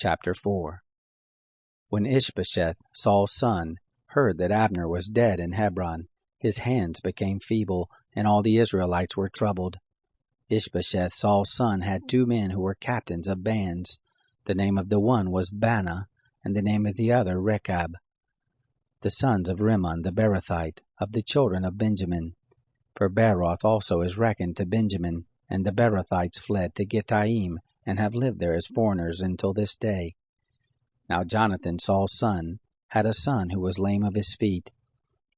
Chapter 4. When Ishbosheth, Saul's son, heard that Abner was dead in Hebron, his hands became feeble, and all the Israelites were troubled. Ishbosheth, Saul's son, had 2 men who were captains of bands. The name of the one was Baanah, and the name of the other Rechab, the sons of Rimmon the Beerothite, of the children of Benjamin. For Beeroth also is reckoned to Benjamin, and the Beerothites fled to Gittaim, and have lived there as foreigners until this day. Now Jonathan, Saul's son, had a son who was lame of his feet.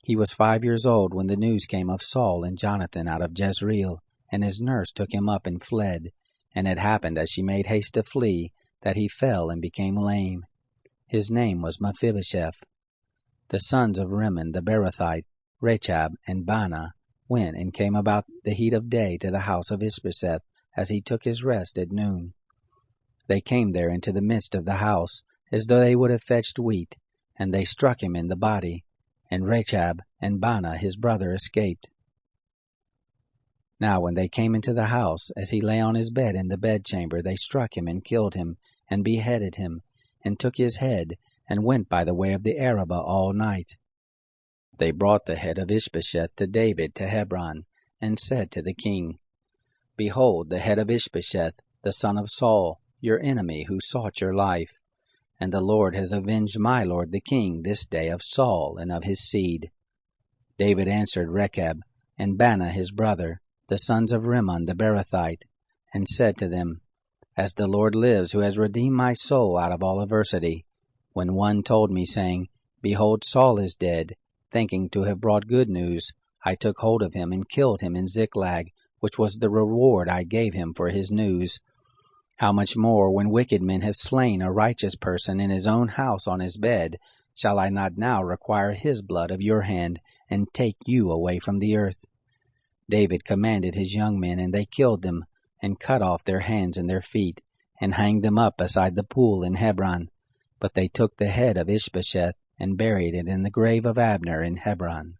He was 5 years old when the news came of Saul and Jonathan out of Jezreel, and his nurse took him up and fled. And it happened, as she made haste to flee, that he fell and became lame. His name was Mephibosheth. The sons of Rimmon the Beerothite, Rechab and Baanah, went and came about the heat of day to the house of Ishbosheth, as he took his rest at noon. They came there into the midst of the house, as though they would have fetched wheat, and they struck him in the body, and Rechab and Baanah his brother escaped. Now when they came into the house, as he lay on his bed in the bedchamber, they struck him and killed him, and beheaded him, and took his head, and went by the way of the Arabah all night. They brought the head of Ishbosheth to David to Hebron, and said to the king, Behold, the head of Ishbosheth, the son of Saul, your enemy, who sought your life. And the Lord has avenged my lord the king this day of Saul and of his seed. David answered Rechab and Baanah his brother, the sons of Rimmon the Beerothite, and said to them, As the Lord lives, who has redeemed my soul out of all adversity, when one told me, saying, Behold, Saul is dead, thinking to have brought good news, I took hold of him and killed him in Ziklag, which was the reward I gave him for his news. How much more, when wicked men have slain a righteous person in his own house on his bed, shall I not now require his blood of your hand, and take you away from the earth? David commanded his young men, and they killed them, and cut off their hands and their feet, and hanged them up beside the pool in Hebron. But they took the head of Ishbosheth, and buried it in the grave of Abner in Hebron.